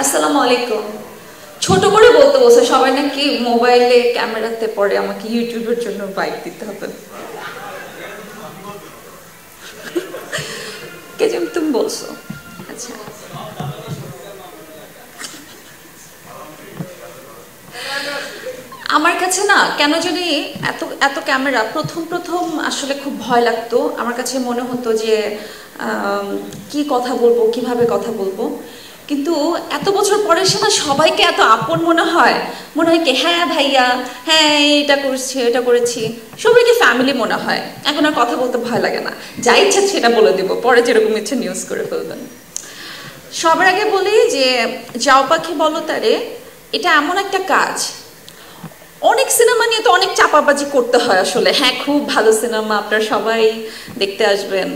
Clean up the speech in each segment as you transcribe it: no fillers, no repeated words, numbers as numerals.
আসসালামু আলাইকুম। ছোট করে বলতে বলছে সবাই নাকি মোবাইলে ক্যামেরাতে পরে আমাকে ইউটিউবের জন্য বাইক দিতে হবে। কে যেন তুমি বলছো? আচ্ছা, আমার কাছে না কেন জানি এত এত ক্যামেরা প্রথম প্রথম আসলে খুব ভয় লাগতো। আমার কাছে মনে হতো যে কি কথা বলবো, কিভাবে কথা বলবো। কিন্তু এত বছর পরে এসে না সবাইকে এত আপন মনে হয় কি হ্যাঁ ভাইয়া, হ্যাঁ এটা করছি এটা করেছি, সবাইকে ফ্যামিলি মনে হয়। এখন আর কথা বলতে ভয় লাগে না, যা ইচ্ছা সেটা বলে দেবো, পরে যেরকম ইচ্ছে নিউজ করে ফেলবেন। সবার আগে বলি যে যাও পাখি বলো তারে, এটা এমন একটা কাজ, অনেক সিনেমা নিয়ে তো অনেক চাপাবাজি করতে হয় আসলে। হ্যাঁ, খুব ভালো সিনেমা, আপনারা সবাই দেখতে আসবেন,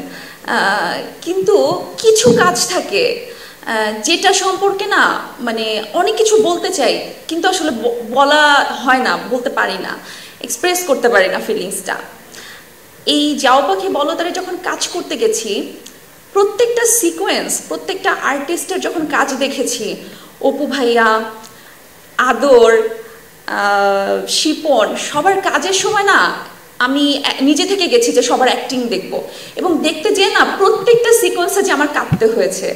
কিন্তু কিছু কাজ থাকে যেটা সম্পর্কে না মানে অনেক কিছু বলতে চাই, কিন্তু আসলে বলা হয় না, বলতে পারি না, এক্সপ্রেস করতে পারি না ফিলিংসটা। এই যাও পাখি বলো তারে যখন কাজ করতে গেছি, প্রত্যেকটা সিকোয়েন্স, প্রত্যেকটা আর্টিস্টের যখন কাজ দেখেছি, অপু ভাইয়া, আদর, শিপন, সবার কাজের সময় না আমি নিজে থেকে গেছি যে সবার অ্যাক্টিং দেখব, এবং দেখতে যেয়ে না প্রত্যেকটা সিকোয়েন্সে যে আমার কাঁদতে হয়েছে।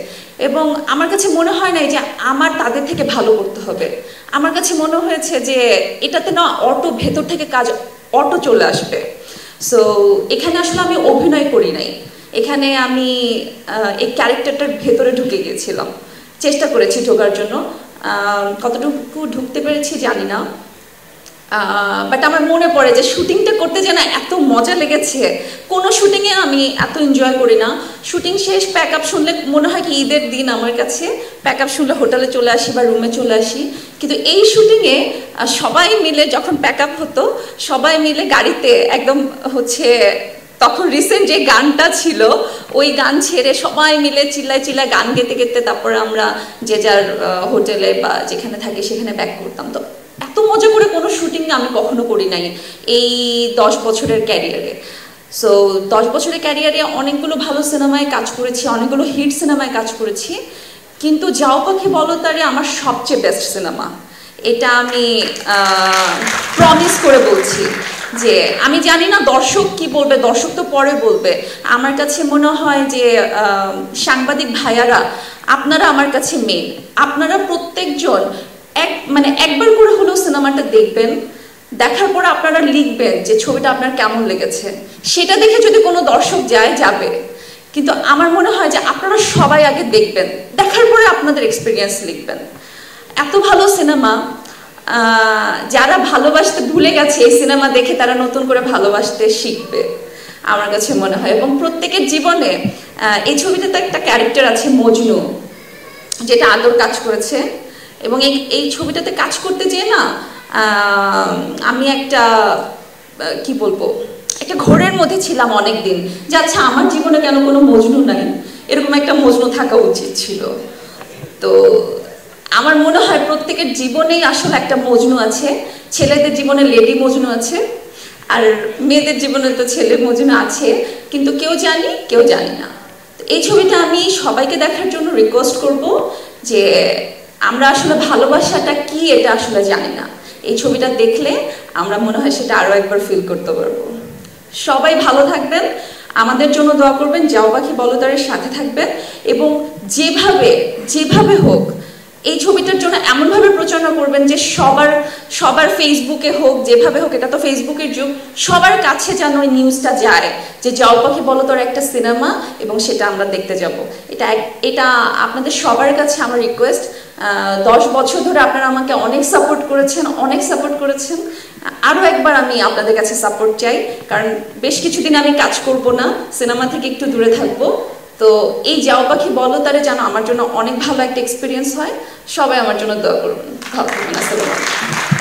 এবং আমার কাছে মনে হয় না যে আমার তাদের থেকে ভালো করতে হবে। আমার কাছে মনে হয়েছে যে এটাতে না অটো ভেতর থেকে কাজ অটো চলে আসবে। সো এখানে আসলে আমি অভিনয় করি নাই, এখানে আমি এই ক্যারেক্টারটার ভেতরে ঢুকে গিয়েছিলাম, চেষ্টা করেছি ঢোকার জন্য। কতটুকু ঢুকতে পেরেছি জানি না, বাট আমার মনে পড়ে যে শুটিংটা করতে যে না এত মজা লেগেছে। কোনো শুটিংয়ে আমি এত এনজয় করি না। শুটিং শেষ প্যাক আপ শুনলে মনে হয় কি ঈদের দিন আমার কাছে, প্যাক আপ শুনলে হোটেলে চলে আসি বা রুমে চলে আসি। কিন্তু এই শুটিংয়ে সবাই মিলে যখন প্যাক আপ হতো, সবাই মিলে গাড়িতে একদম হচ্ছে, তখন রিসেন্ট যে গানটা ছিল ওই গান ছেড়ে সবাই মিলে চিল্লায় চিল্লায় গান গেতে গেতে তারপরে আমরা যে যার হোটেলে বা যেখানে থাকি সেখানে ব্যাক করতাম। তো এত মজা করে কোনো শুটিং আমি কখনো করি নাই এই 10 বছরের ক্যারিয়ারে। সো 10 বছরের ক্যারিয়ারে অনেকগুলো ভালো সিনেমায় কাজ করেছি, অনেকগুলো হিট সিনেমায় কাজ করেছি, কিন্তু যাও পাখি বলো তারে আমার সবচেয়ে বেস্ট সিনেমা। এটা আমি প্রমিস করে বলছি। যে আমি জানি না দর্শক কি বলবে, দর্শক তো পরে বলবে। আমার কাছে মনে হয় যে সাংবাদিক ভাইয়ারা, আপনারা আমার কাছে মেন। আপনারা প্রত্যেকজন একবার করে হলেও সিনেমাটা দেখবেন, দেখার পরে আপনারা লিখবেন যে ছবিটা আপনার কেমন লেগেছে। সেটা দেখে যদি কোনো দর্শক যাবে, কিন্তু আমার মনে হয় যে আপনারা সবাই আগে দেখবেন, দেখার পরে আপনাদের এক্সপিরিয়েন্স লিখবেন। এত ভালো সিনেমা, যারা ভালোবাসতে ভুলে গেছে এই সিনেমা দেখে তারা নতুন করে ভালোবাসতে শিখবে আমার কাছে মনে হয়। এবং প্রত্যেকের জীবনে এই ছবিটাতে একটা ক্যারেক্টার আছে মজনু, যেটা আদর কাজ করেছে। এবং এই ছবিটাতে কাজ করতে যেয়ে না আমি একটা কি বলবো, একটা ঘোরের মধ্যে ছিলাম অনেক দিন, যে আচ্ছা আমার জীবনে কেন কোনো মজনু নাই, এরকম একটা মজনু থাকা উচিত ছিল। তো আমার মনে হয় প্রত্যেকের জীবনেই আসলে একটা মজনু আছে। ছেলেদের জীবনে লেডি মজনু আছে, আর মেয়েদের জীবনে তো ছেলে মজনু আছে, কিন্তু কেউ জানি কেউ জানি না। তো এই ছবিটা আমি সবাইকে দেখার জন্য রিকোয়েস্ট করব যে আমরা আসলে ভালোবাসাটা কি এটা আসলে জানি না। এই ছবিটা দেখলে আমরা মনে হয় সেটা আরও একবার ফিল করতে পারবো। সবাই ভালো থাকবেন, আমাদের জন্য দোয়া করবেন, যাও পাখি বলো তারের সাথে থাকবেন, এবং যেভাবে হোক এই ছবিটার জন্য এমনভাবে প্রচারণা করবেন যে সবার ফেসবুকে হোক, যেভাবে হোক, এটা তো ফেসবুকের যুগ, সবার কাছে যেন ওই নিউজটা যায় যে যাও পাখি বলো তোর একটা সিনেমা, এবং সেটা আমরা দেখতে যাব। এটা আপনাদের সবার কাছে আমার রিকোয়েস্ট। 10 বছর ধরে আপনারা আমাকে অনেক সাপোর্ট করেছেন। আরও একবার আমি আপনাদের কাছে সাপোর্ট চাই, কারণ বেশ কিছুদিন আমি কাজ করব না, সিনেমা থেকে একটু দূরে থাকবো। তো এই যাও পাখি বলো তারে যেন আমার জন্য অনেক ভালো একটা এক্সপিরিয়েন্স হয়। সবাই আমার জন্য দোয়া করবেন। ভালো থাকবেন। আসসালামু আলাইকুম।